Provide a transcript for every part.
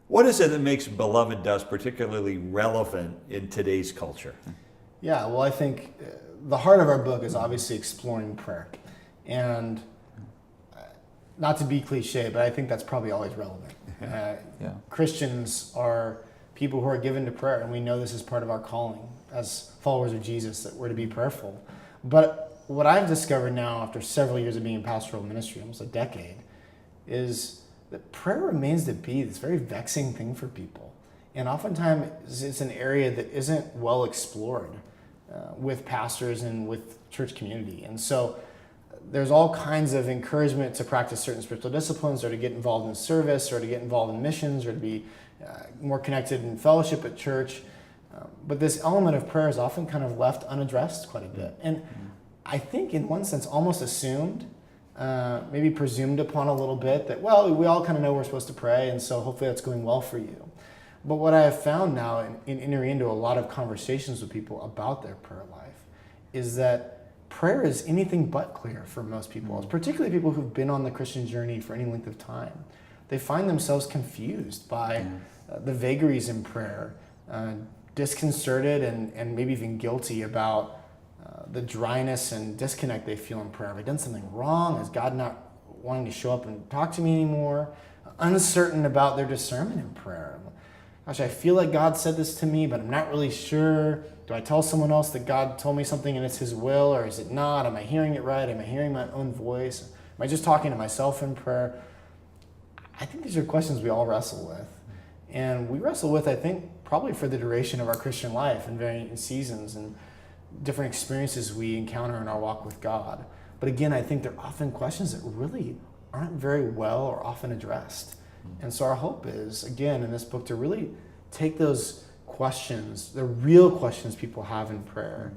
What is it that makes Beloved Dust particularly relevant in today's culture? Yeah, well, I think the heart of our book is obviously exploring prayer. And not to be cliche, but I think that's probably always relevant. Christians are people who are given to prayer, and we know this is part of our calling as followers of Jesus, that we're to be prayerful. But what I've discovered now after several years of being in pastoral ministry, almost a decade, is that prayer remains to be this very vexing thing for people. And oftentimes it's an area that isn't well explored with pastors and with church community. And so there's all kinds of encouragement to practice certain spiritual disciplines, or to get involved in service, or to get involved in missions, or to be more connected in fellowship at church. But this element of prayer is often kind of left unaddressed quite a bit. And I think in one sense almost assumed, maybe presumed upon a little bit, that, well, we all kind of know we're supposed to pray, and so hopefully that's going well for you. But what I have found now in entering into a lot of conversations with people about their prayer life is that prayer is anything but clear for most people, particularly people who've been on the Christian journey for any length of time. They find themselves confused by the vagaries in prayer, disconcerted and maybe even guilty about the dryness and disconnect they feel in prayer. Have I done something wrong? Is God not wanting to show up and talk to me anymore? Uncertain about their discernment in prayer. Gosh, I feel like God said this to me, but I'm not really sure. Do I tell someone else that God told me something and it's His will, or is it not? Am I hearing it right? Am I hearing my own voice? Am I just talking to myself in prayer? I think these are questions we all wrestle with. And we wrestle with, I think, probably for the duration of our Christian life and varying seasons and different experiences we encounter in our walk with God. But again, I think they're often questions that really aren't very well or often addressed. And so our hope is, again, in this book, to really take those questions, the real questions people have in prayer,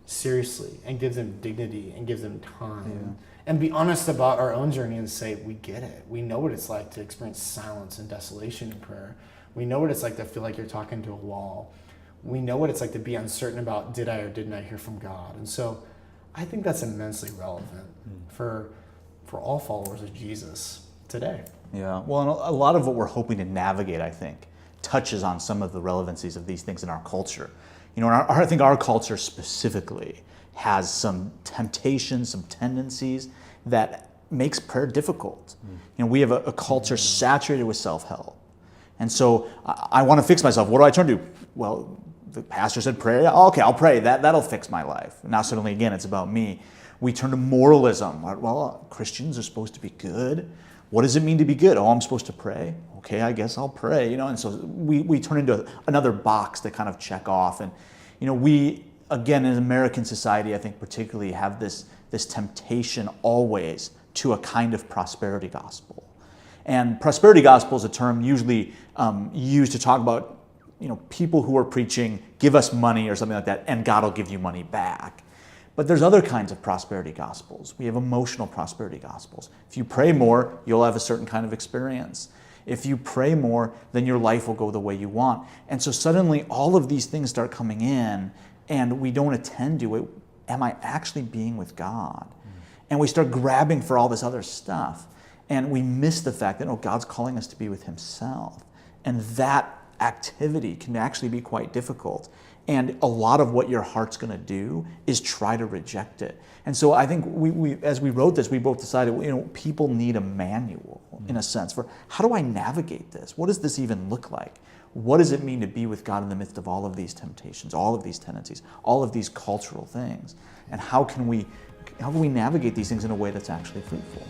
seriously, and give them dignity and give them time. And be honest about our own journey and say, we get it. We know what it's like to experience silence and desolation in prayer. We know what it's like to feel like you're talking to a wall. We know what it's like to be uncertain about, did I or didn't I hear from God? And so I think that's immensely relevant for all followers of Jesus today. Yeah, well, and a lot of what we're hoping to navigate, I think, touches on some of the relevancies of these things in our culture. You know, I think our culture specifically has some temptations, some tendencies that makes prayer difficult. You know, we have a culture saturated with self-help. And so I want to fix myself. What do I turn to? Well, the pastor said pray. Okay, I'll pray. That'll fix my life. Now suddenly, again, it's about me. We turn to moralism. Well, Christians are supposed to be good. What does it mean to be good? Oh, I'm supposed to pray. Okay, I guess I'll pray. You know, and so we turn into another box to kind of check off. And you know, we, again, in American society, I think particularly have this temptation always to a kind of prosperity gospel. And prosperity gospel is a term usually used to talk about, you know, people who are preaching, give us money or something like that, and God will give you money back. But there's other kinds of prosperity gospels. We have emotional prosperity gospels. If you pray more, you'll have a certain kind of experience. If you pray more, then your life will go the way you want. And so suddenly all of these things start coming in, and we don't attend to it. Am I actually being with God? And we start grabbing for all this other stuff. And we miss the fact that, God's calling us to be with Himself. And that activity can actually be quite difficult. And a lot of what your heart's going to do is try to reject it. And so I think we as we wrote this, we both decided, people need a manual, in a sense, for how do I navigate this? What does this even look like? What does it mean to be with God in the midst of all of these temptations, all of these tendencies, all of these cultural things? And how can we navigate these things in a way that's actually fruitful?